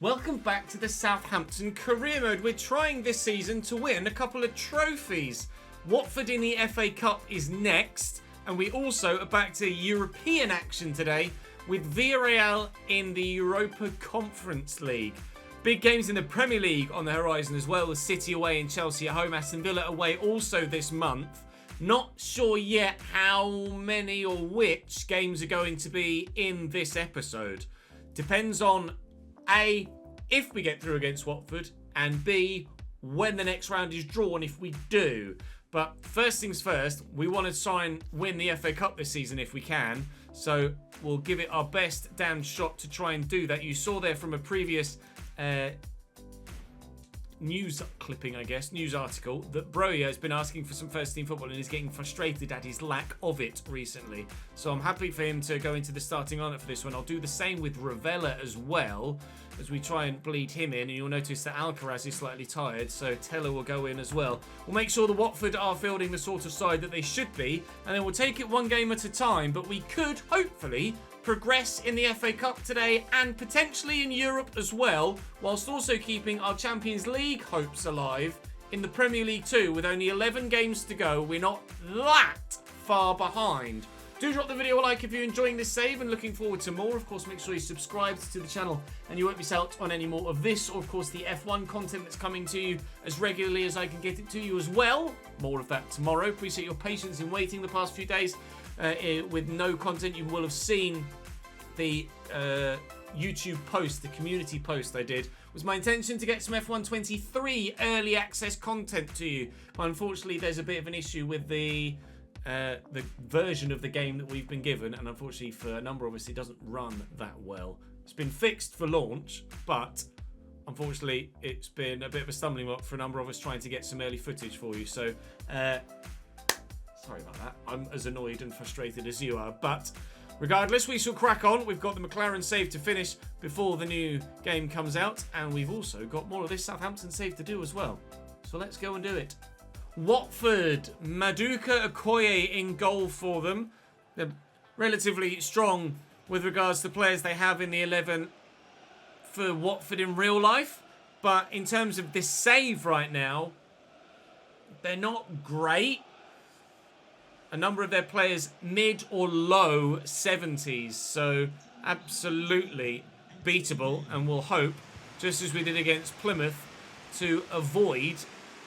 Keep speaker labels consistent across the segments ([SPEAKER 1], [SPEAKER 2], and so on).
[SPEAKER 1] Welcome back to the Southampton career mode. We're trying this season to win a couple of trophies. Watford in the FA Cup is next, and we also are back to European action today with Villarreal in the Europa Conference League. Big games in the Premier League on the horizon as well, with City away and Chelsea at home, Aston Villa away also this month. Not sure yet how many or which games are going to be in this episode. Depends on A, if we get through against Watford, and B, when the next round is drawn if we do. But first things first, we want to try and win the FA Cup this season if we can. So we'll give it our best damn shot to try and do that. You saw there from a previous news clipping, I guess, news article, that Broja has been asking for some first team football and is getting frustrated at his lack of it recently. So I'm happy for him to go into the starting lineup for this one. I'll do the same with Ravella as well, as we try and bleed him in. And you'll notice that Alcaraz is slightly tired, so Teller will go in as well. We'll make sure the Watford are fielding the sort of side that they should be, and then we'll take it one game at a time. But we could, hopefully, progress in the FA Cup today and potentially in Europe as well, whilst also keeping our Champions League hopes alive in the Premier League too. With only 11 games to go, we're not that far behind. Do drop the video a like if you're enjoying this save and looking forward to more. Of course, make sure you subscribe to the channel and you won't miss out on any more of this, or of course the F1 content that's coming to you as regularly as I can get it to you as well. More of that tomorrow. Appreciate your patience in waiting the past few days with no content. You will have seen the YouTube post, the community post I did. It was my intention to get some F123 early access content to you, but unfortunately there's a bit of an issue with the version of the game that we've been given, and unfortunately for a number of us it doesn't run that well. It's been fixed for launch, but unfortunately it's been a bit of a stumbling block for a number of us trying to get some early footage for you. So sorry about that. I'm as annoyed and frustrated as you are, but regardless, we shall crack on. We've got the McLaren save to finish before the new game comes out, and we've also got more of this Southampton save to do as well. So let's go and do it. Watford, Maduka Okoye in goal for them. They're relatively strong with regards to players they have in the 11 for Watford in real life, but in terms of this save right now, they're not great. A number of their players mid or low 70s, so absolutely beatable, and we'll hope, just as we did against Plymouth, to avoid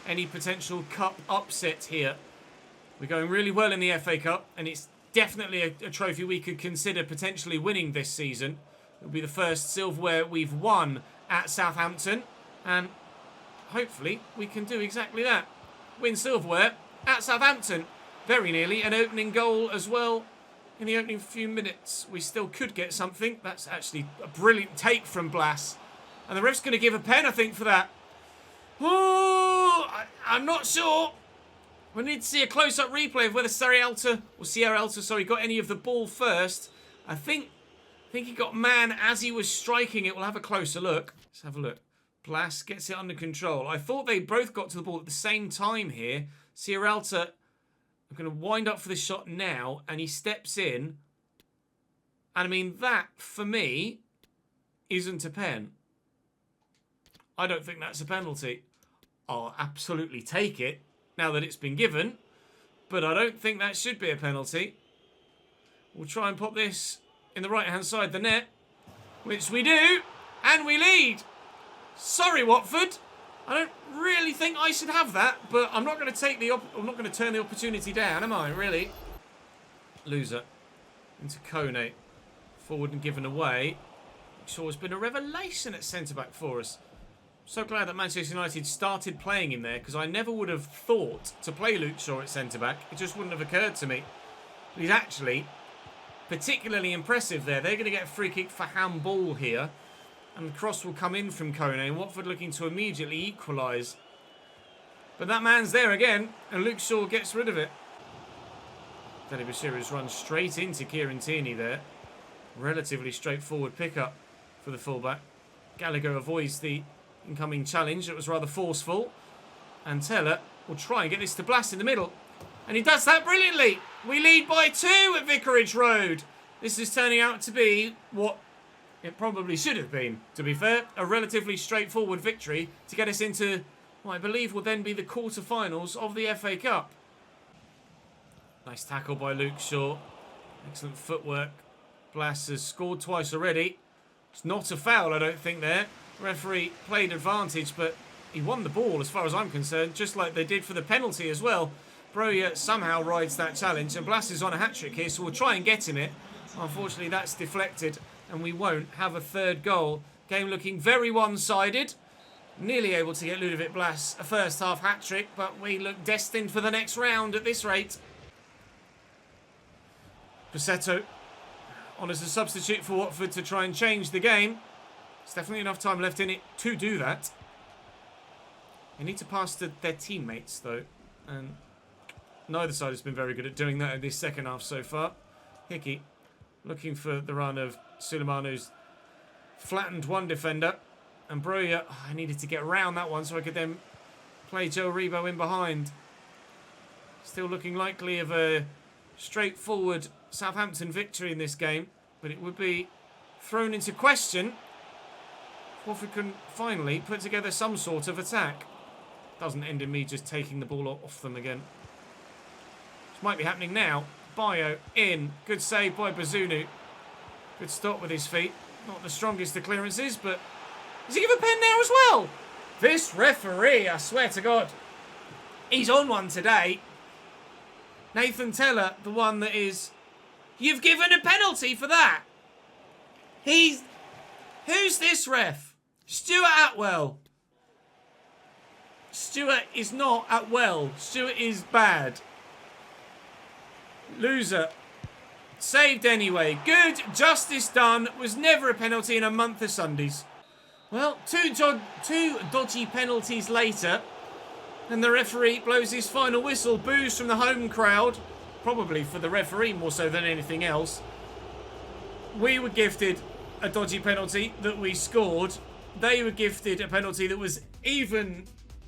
[SPEAKER 1] any potential cup upset here. We're going really well in the FA Cup, and it's definitely a trophy we could consider potentially winning this season. It'll be the first silverware we've won at Southampton, and hopefully we can do exactly that. Win silverware at Southampton. Very nearly an opening goal as well in the opening few minutes. We still could get something. That's actually a brilliant take from Blas. And the ref's going to give a pen, I think, for that. Oh, I'm not sure. We need to see a close-up replay of whether Sierra Alta got any of the ball first. I think he got man as he was striking it. We'll have a closer look. Let's have a look. Blas gets it under control. I thought they both got to the ball at the same time here. Sierra Alta, I'm going to wind up for the shot now, and he steps in. And I mean, that, for me, isn't a pen. I don't think that's a penalty. I'll absolutely take it now that it's been given, but I don't think that should be a penalty. We'll try and pop this in the right-hand side of the net, which we do, and we lead. Sorry, Watford. I don't really think I should have that, but I'm not going to take I'm not going to turn the opportunity down, am I? Really? Loser into Kone, forward and given away. Sure, has been a revelation at centre back for us. So glad that Manchester United started playing him there, because I never would have thought to play Luke Shaw at centre back. It just wouldn't have occurred to me. But he's actually particularly impressive there. They're going to get a free kick for handball here. And the cross will come in from Kone, and Watford looking to immediately equalise. But that man's there again, and Luke Shaw gets rid of it. Danny Bashira's run straight into Kieran Tierney there. Relatively straightforward pickup for the fullback. Gallagher avoids the incoming challenge. It was rather forceful. And Teller will try and get this to Blas in the middle. And he does that brilliantly. We lead by 2 at Vicarage Road. This is turning out to be what it probably should have been, to be fair. A relatively straightforward victory to get us into what I believe will then be the quarter-finals of the FA Cup. Nice tackle by Luke Shaw. Excellent footwork. Blas has scored twice already. It's not a foul, I don't think, there. Referee played advantage, but he won the ball as far as I'm concerned, just like they did for the penalty as well. Broja somehow rides that challenge, and Blas is on a hat-trick here, so we'll try and get him it. Unfortunately, that's deflected, and we won't have a third goal. Game looking very one-sided. Nearly able to get Ludovic Blas a first-half hat-trick, but we look destined for the next round at this rate. Pussetto on as a substitute for Watford to try and change the game. There's definitely enough time left in it to do that. They need to pass to their teammates, though, and neither side has been very good at doing that in this second half so far. Hickey looking for the run of Suleiman, who's flattened one defender. And Broja, I needed to get around that one so I could then play Joe Rebo in behind. Still looking likely of a straightforward Southampton victory in this game, but it would be thrown into question if Watford can finally put together some sort of attack. Doesn't end in me just taking the ball off them again. Which might be happening now. Bayo in. Good save by Bazunu. Good stop with his feet. Not the strongest of clearances, but does he give a pen there as well? This referee, I swear to God, he's on one today. Nathan Teller, the one that is... You've given a penalty for that. Who's this ref? Stuart Atwell. Stuart is not Atwell. Stuart is bad. Loser. Saved anyway. Good. Justice done. Was never a penalty in a month of Sundays. Well, two dodgy penalties later, and the referee blows his final whistle. Boos from the home crowd, probably for the referee more so than anything else. We were gifted a dodgy penalty that we scored. They were gifted a penalty that was even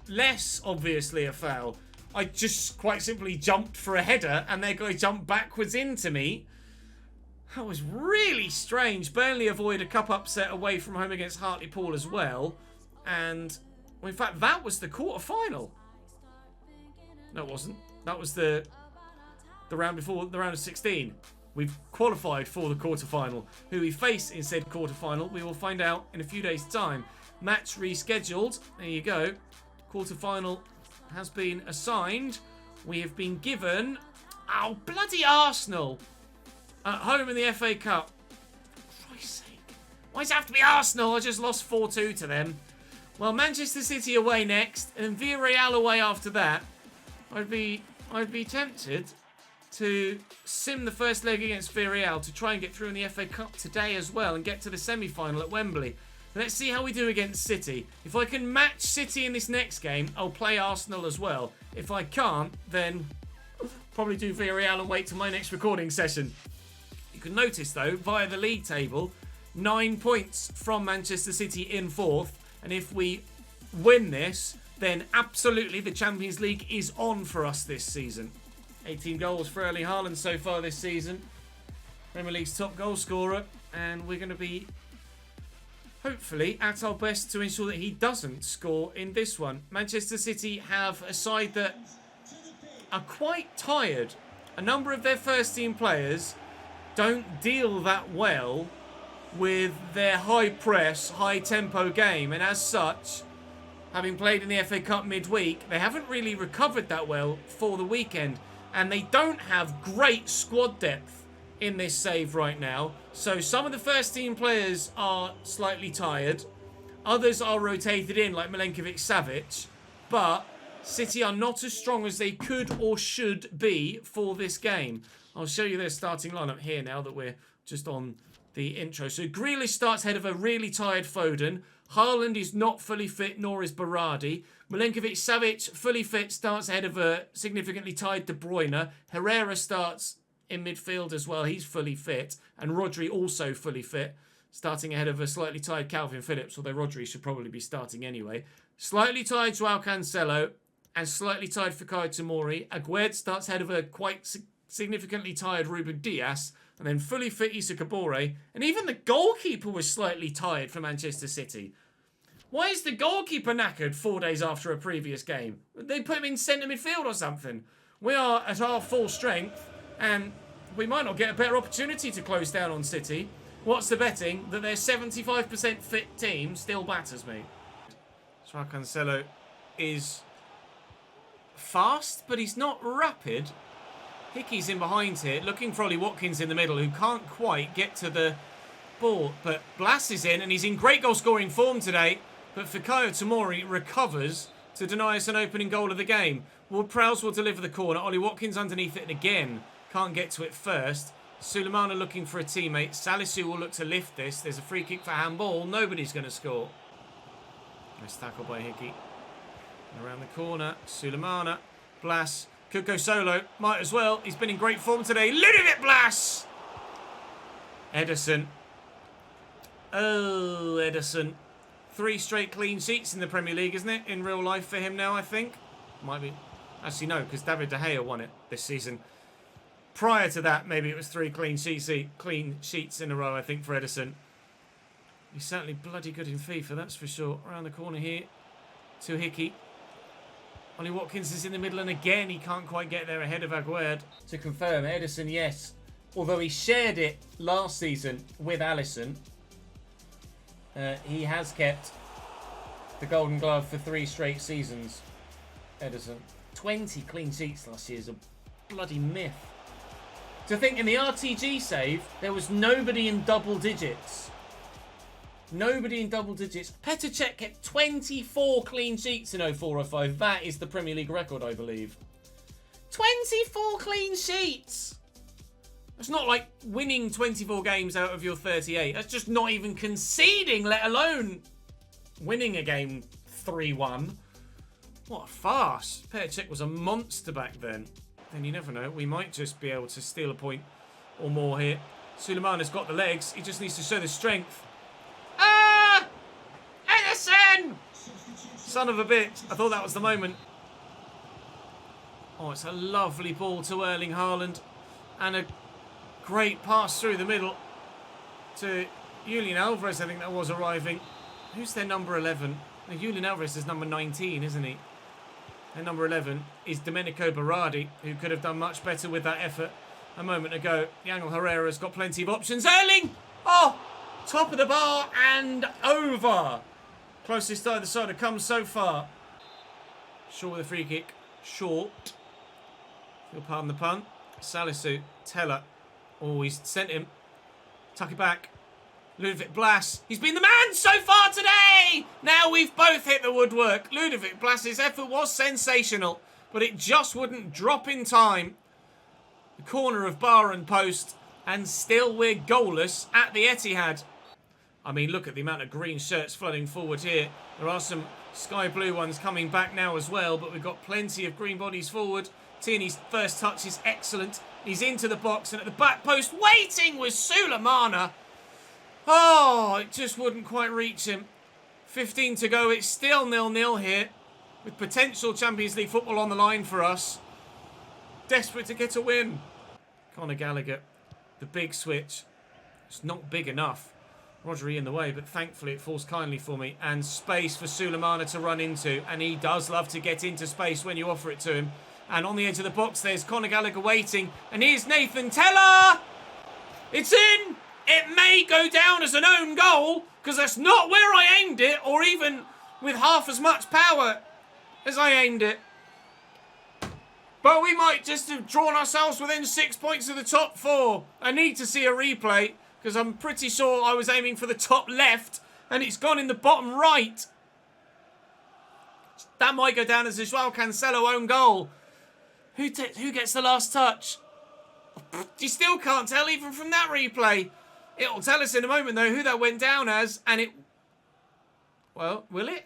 [SPEAKER 1] less obviously a foul. I just quite simply jumped for a header, and their guy jumped backwards into me. That was really strange. Burnley avoid a cup upset away from home against Hartlepool as well. And, well, in fact, that was the quarter-final. No, it wasn't. That was the round before, the round of 16. We've qualified for the quarter-final. Who we face in said quarter-final, we will find out in a few days' time. Match rescheduled. There you go. Quarter-final has been assigned. We have been given... Oh, bloody Arsenal! At home in the FA Cup. For Christ's sake. Why does it have to be Arsenal? I just lost 4-2 to them. Well, Manchester City away next, and Villarreal away after that. I'd be tempted to sim the first leg against Villarreal to try and get through in the FA Cup today as well and get to the semi-final at Wembley. Let's see how we do against City. If I can match City in this next game, I'll play Arsenal as well. If I can't, then probably do Villarreal and wait till my next recording session. You can notice, though, via the league table, 9 points from Manchester City in 4th. And if we win this, then absolutely the Champions League is on for us this season. 18 goals for Erling Haaland so far this season. Premier League's top goal scorer. And we're going to be, hopefully, at our best to ensure that he doesn't score in this one. Manchester City have a side that are quite tired. A number of their first-team players don't deal that well with their high-press, high-tempo game. And as such, having played in the FA Cup midweek, they haven't really recovered that well for the weekend. And they don't have great squad depth in this save right now. So some of the first-team players are slightly tired. Others are rotated in, like Milenkovic-Savic. But City are not as strong as they could or should be for this game. I'll show you their starting lineup here now that we're just on the intro. So Grealish starts ahead of a really tired Foden. Haaland is not fully fit, nor is Berardi. Milenkovic-Savic, fully fit, starts ahead of a significantly tired De Bruyne. Herrera starts in midfield as well. He's fully fit. And Rodri also fully fit, starting ahead of a slightly tired Calvin Phillips, although Rodri should probably be starting anyway. Slightly tired Joao Cancelo and slightly tired Fikayo Tomori. Aguerd starts ahead of a quite significantly tired Ruben Dias. And then fully fit Issa Kabore. And even the goalkeeper was slightly tired for Manchester City. Why is the goalkeeper knackered 4 days after a previous game? They put him in centre midfield or something. We are at our full strength. And we might not get a better opportunity to close down on City. What's the betting? That their 75% fit team still batters me. Joao Cancelo is fast, but he's not rapid. Hickey's in behind here, looking for Ollie Watkins in the middle, who can't quite get to the ball. But Blas is in, and he's in great goal-scoring form today. But Fikayo Tomori recovers to deny us an opening goal of the game. Ward-Prowse will deliver the corner. Ollie Watkins underneath it, and again, can't get to it first. Sulemana looking for a teammate. Salisu will look to lift this. There's a free kick for handball. Nobody's going to score. Nice tackle by Hickey. Around the corner, Sulemana. Blas could go solo. Might as well. He's been in great form today. Ludovic Blas! Ederson. Oh, Ederson. 3 straight clean sheets in the Premier League, isn't it? In real life for him now, I think. Might be. Actually, no, because David De Gea won it this season. Prior to that, maybe it was 3 clean sheets in a row, I think, for Ederson. He's certainly bloody good in FIFA, that's for sure. Around the corner here to Hickey. Ollie Watkins is in the middle, and again, he can't quite get there ahead of Aguerd. To confirm, Ederson, yes. Although he shared it last season with Alisson, he has kept the Golden Glove for 3 straight seasons. Ederson. 20 clean sheets last year is a bloody myth. To think in the RTG save, there was nobody in double digits. Nobody in double digits. Petr Cech kept 24 clean sheets in 04-05. That is the Premier League record, I believe. 24 clean sheets! It's not like winning 24 games out of your 38. That's just not even conceding, let alone winning a game 3-1. What a farce. Petr Cech was a monster back then. And you never know, we might just be able to steal a point or more here. Sulemana's got the legs. He just needs to show the strength. Ah! Ederson! Son of a bitch. I thought that was the moment. Oh, it's a lovely ball to Erling Haaland. And a great pass through the middle to Julian Alvarez, I think that was arriving. Who's their number 11? Now, Julian Alvarez is number 19, isn't he? And number 11 is Domenico Berardi, who could have done much better with that effort a moment ago. Yangel Herrera's got plenty of options. Erling! Oh! Top of the bar and over. Closest either side have come so far. Short with a free kick. Short. You'll pardon the pun. Salisu. Teller. Oh, he's sent him. Tuck it back. Ludovic Blas. He's been the man so far today! Now we've both hit the woodwork. Ludovic Blas's effort was sensational, but it just wouldn't drop in time. The corner of bar and post, and still we're goalless at the Etihad. I mean, look at the amount of green shirts flooding forward here. There are some sky blue ones coming back now as well, but we've got plenty of green bodies forward. Tierney's first touch is excellent. He's into the box, and at the back post, waiting was Sulemana. Oh, it just wouldn't quite reach him. 15 to go. It's still 0-0 here, with potential Champions League football on the line for us. Desperate to get a win. Conor Gallagher, the big switch. It's not big enough. Rodri in the way, but thankfully it falls kindly for me. And space for Sulemana to run into. And he does love to get into space when you offer it to him. And on the edge of the box, there's Conor Gallagher waiting. And here's Nathan Teller! It's in! It may go down as an own goal, because that's not where I aimed it, or even with half as much power as I aimed it. But we might just have drawn ourselves within 6 points of the top 4. I need to see a replay, because I'm pretty sure I was aiming for the top left, and it's gone in the bottom right. That might go down as a Joao Cancelo own goal. Who gets the last touch? You still can't tell even from that replay. It'll tell us in a moment, though, who that went down as, and it... Well, will it?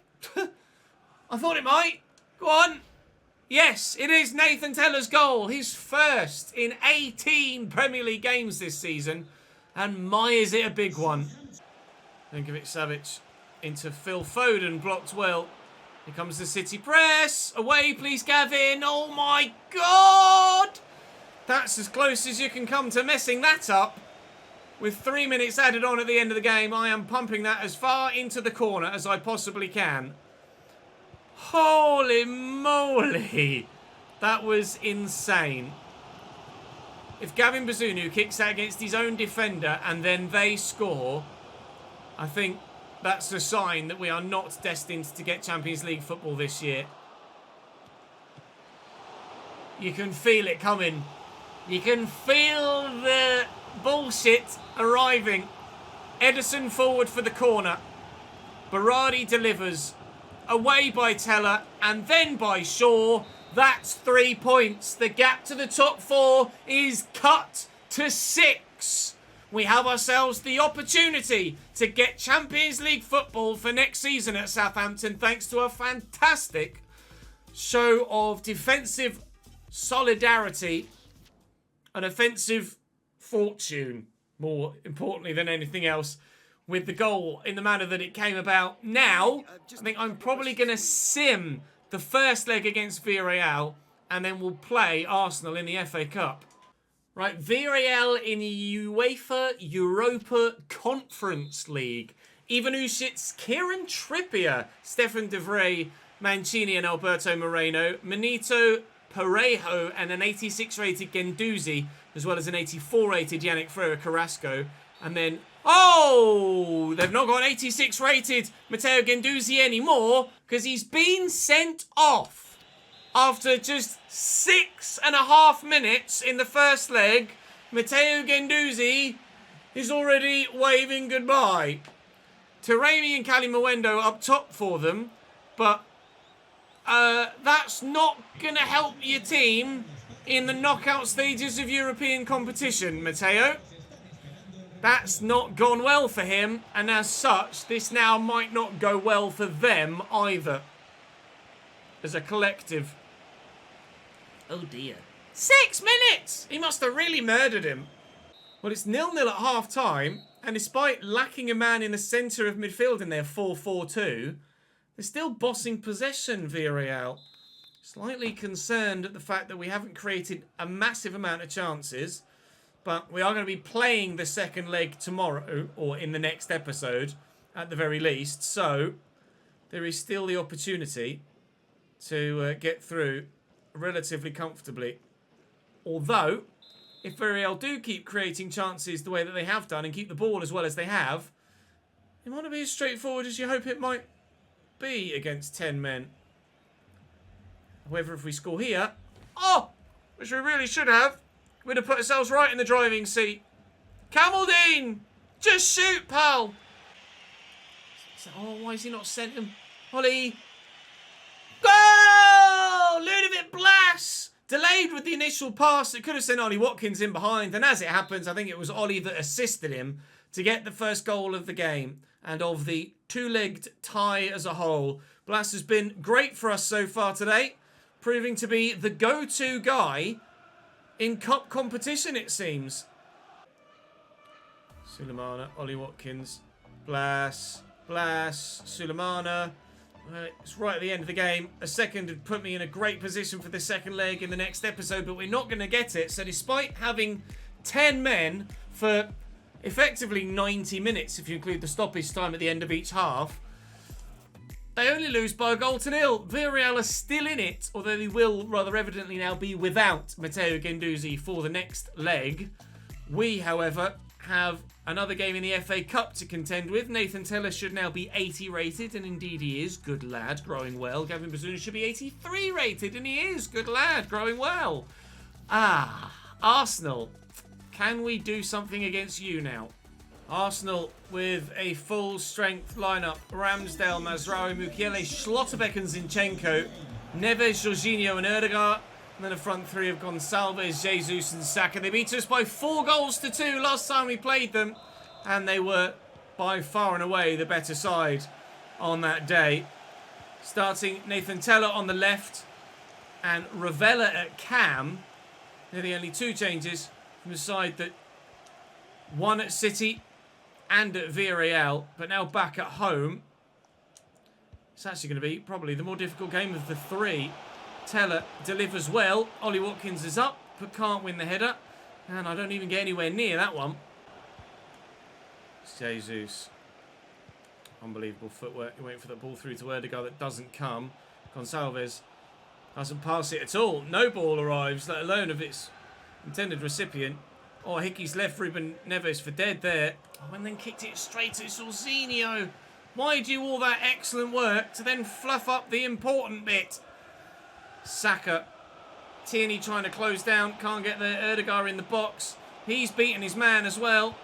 [SPEAKER 1] I thought it might. Go on. Yes, it is Nathan Teller's goal. His first in 18 Premier League games this season. And my, is it a big one. Linkovic-Savic into Phil Foden, blocked well. Here comes the City press. Away, please, Gavin. Oh, my God. That's as close as you can come to messing that up. With 3 minutes added on at the end of the game, I am pumping that as far into the corner as I possibly can. Holy moly. That was insane. If Gavin Bazunu kicks that against his own defender and then they score, I think that's a sign that we are not destined to get Champions League football this year. You can feel it coming. You can feel the bullshit arriving. Ederson forward for the corner. Berardi delivers. Away by Teller and then by Shaw. That's 3 points. The gap to the top 4 is cut to 6. We have ourselves the opportunity to get Champions League football for next season at Southampton thanks to a fantastic show of defensive solidarity and offensive fortune, more importantly than anything else, with the goal in the manner that it came about. Now, I think I'm probably going to sim the first leg against Villarreal and then we'll play Arsenal in the FA Cup. Right, Villarreal in the UEFA Europa Conference League. Ivan Ušić, Kieran Trippier, Stefan de Vrij, Mancini and Alberto Moreno, Benito Parejo and an 86 rated Guendouzi, as well as an 84 rated Yannick Ferreira Carrasco. And then, oh, they've not got an 86 rated Matteo Guendouzi anymore because he's been sent off. After just 6.5 minutes in the first leg, Matteo Guendouzi is already waving goodbye. Taremi and Kalimawendo up top for them, but that's not going to help your team in the knockout stages of European competition, Matteo. That's not gone well for him, and as such, this now might not go well for them either. As a collective. Oh dear. 6 minutes! He must have really murdered him. Well, it's 0-0 at half-time, and despite lacking a man in the centre of midfield in their 4-4-2, they're still bossing possession, Villarreal. Slightly concerned at the fact that we haven't created a massive amount of chances, but we are going to be playing the second leg tomorrow, or in the next episode, at the very least, so there is still the opportunity to get through relatively comfortably. Although, if Villarreal do keep creating chances the way that they have done and keep the ball as well as they have, it might not be as straightforward as you hope it might be against 10 men. However, if we score here, oh, which we really should have, we'd have put ourselves right in the driving seat. Camaldine, just shoot, pal. Oh, why has he not sent him? Ollie. Goal! Ludovic Blas! Delayed with the initial pass. It could have sent Ollie Watkins in behind. And as it happens, I think it was Ollie that assisted him to get the first goal of the game and of the two-legged tie as a whole. Blas has been great for us so far today, proving to be the go-to guy in cup competition, it seems. Sulemana, Ollie Watkins, Blas, Sulemana. It's right at the end of the game. A second would put me in a great position for the second leg in the next episode, but we're not going to get it. So despite having 10 men for effectively 90 minutes, if you include the stoppage time at the end of each half, they only lose by a goal to nil. Villarreal are still in it, although they will rather evidently now be without Matteo Guendouzi for the next leg. We, however, have another game in the FA Cup to contend with. Nathan Teller should now be 80 rated, and indeed he is. Good lad, growing well. Gavin Bazunu should be 83 rated, and he is. Good lad, growing well. Arsenal. Can we do something against you now? Arsenal with a full-strength lineup. Ramsdale, Mazraoui, Mukiele, Schlotterbeck and Zinchenko. Neves, Jorginho and Erdegaard. And then a front three of Gonçalves, Jesus and Saka. They beat us by 4-2 last time we played them. And they were by far and away the better side on that day. Starting Nathan Teller on the left and Ravella at cam. They're the only two changes from the side that won at City and at Villarreal, but now back at home. It's actually going to be probably the more difficult game of the three. Teller delivers well. Ollie Watkins is up, but can't win the header. And I don't even get anywhere near that one. Jesus. Unbelievable footwork. You're waiting for the ball through to Erdegaard that doesn't come. Gonçalves doesn't pass it at all. No ball arrives, let alone of its intended recipient. Oh, Hickey's left Ruben Neves for dead there. Oh, and then kicked it straight at Jorginho. Why do all that excellent work to then fluff up the important bit? Saka. Tierney trying to close down. Can't get there. Erdegaard in the box. He's beaten his man as well.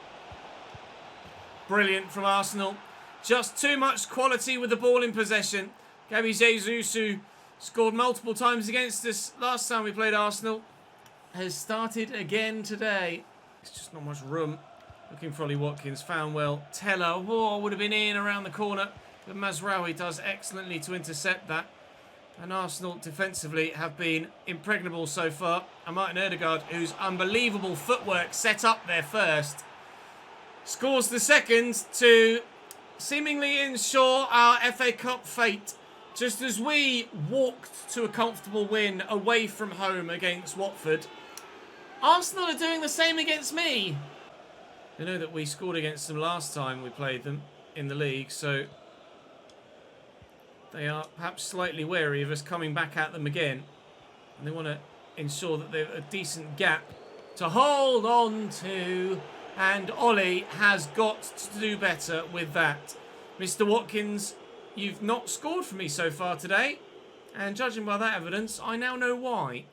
[SPEAKER 1] Brilliant from Arsenal. Just too much quality with the ball in possession. Gabby Jesus, who scored multiple times against us last time we played Arsenal, has started again today. It's just not much room. Looking for Ollie Watkins. Found well. Teller. Oh, would have been in around the corner. But Mazraoui does excellently to intercept that. And Arsenal defensively have been impregnable so far. And Martin Erdegaard, whose unbelievable footwork set up there first, scores the second to seemingly ensure our FA Cup fate. Just as we walked to a comfortable win away from home against Watford, Arsenal are doing the same against me. They know that we scored against them last time we played them in the league, so they are perhaps slightly wary of us coming back at them again. And they want to ensure that they've a decent gap to hold on to. And Ollie has got to do better with that. Mr. Watkins, you've not scored for me so far today. And judging by that evidence, I now know why.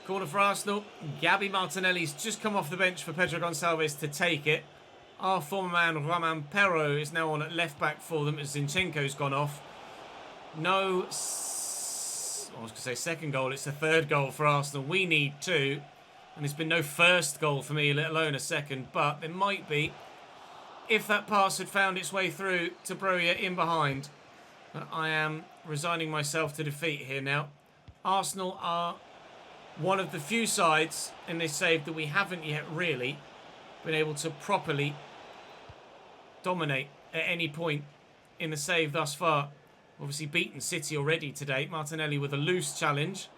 [SPEAKER 1] Corner for Arsenal. Gabby Martinelli's just come off the bench for Pedro Gonçalves to take it. Our former man, Romain Perraud, is now on at left-back for them as Zinchenko's gone off. No, I was going to say second goal. It's the third goal for Arsenal. We need two. And there's been no first goal for me, let alone a second. But there might be if that pass had found its way through to Broja in behind. But I am resigning myself to defeat here now. Arsenal are one of the few sides in this save that we haven't yet really been able to properly dominate at any point in the save thus far. Obviously beaten City already today. Martinelli with a loose challenge.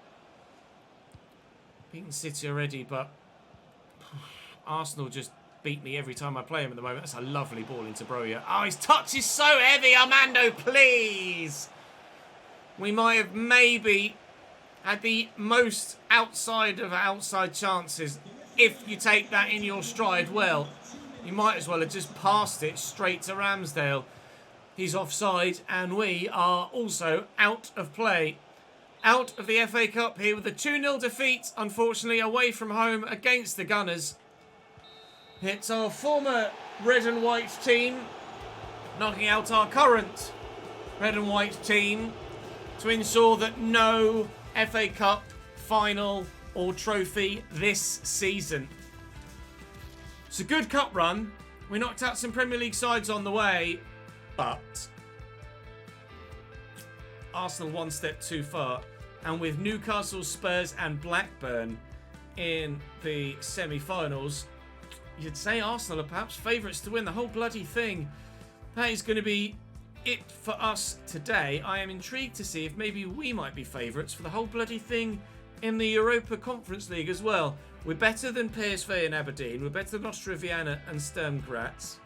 [SPEAKER 1] Beaten City already, but Arsenal just beat me every time I play him at the moment. That's a lovely ball into Broja. Oh, his touch is so heavy. Armando, please. We might have maybe had the most outside of outside chances. If you take that in your stride well, you might as well have just passed it straight to Ramsdale. He's offside, and we are also out of play. Out of the FA Cup here with a 2-0 defeat, unfortunately, away from home against the Gunners. It's our former red and white team knocking out our current red and white team to ensure that no FA Cup final or trophy this season. It's a good cup run. We knocked out some Premier League sides on the way, but Arsenal one step too far. And with Newcastle, Spurs and Blackburn in the semi-finals, you'd say Arsenal are perhaps favourites to win the whole bloody thing. That is going to be it for us today. I am intrigued to see if maybe we might be favourites for the whole bloody thing in the Europa Conference League as well. We're better than PSV and Aberdeen. We're better than Austria Vienna and Sturm Graz.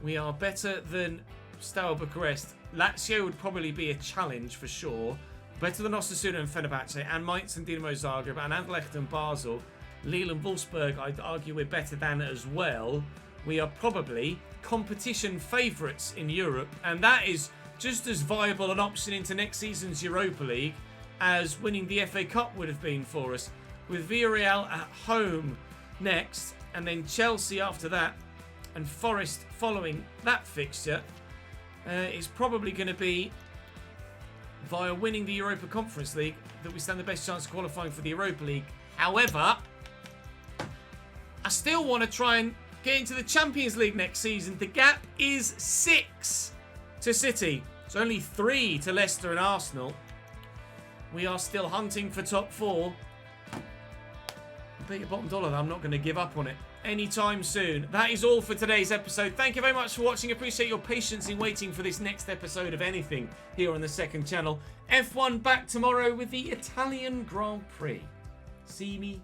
[SPEAKER 1] We are better than Steaua Bucharest. Lazio would probably be a challenge for sure. Better than Osasuna and Fenerbahce, and Mainz and Dinamo Zagreb, and Anderlecht and Basel. Lille and Wolfsburg, I'd argue we're better than as well. We are probably competition favourites in Europe, and that is just as viable an option into next season's Europa League as winning the FA Cup would have been for us. With Villarreal at home next, and then Chelsea after that, and Forest following that fixture, it's probably going to be via winning the Europa Conference League that we stand the best chance of qualifying for the Europa League. However, I still want to try and get into the Champions League next season. The gap is 6 to City. It's only 3 to Leicester and Arsenal. We are still hunting for top 4. I bet your bottom dollar that I'm not going to give up on it anytime soon. That is all for today's episode. Thank you very much for watching. Appreciate your patience in waiting for this next episode of anything here on the second channel. F1 back tomorrow with the Italian Grand Prix. See me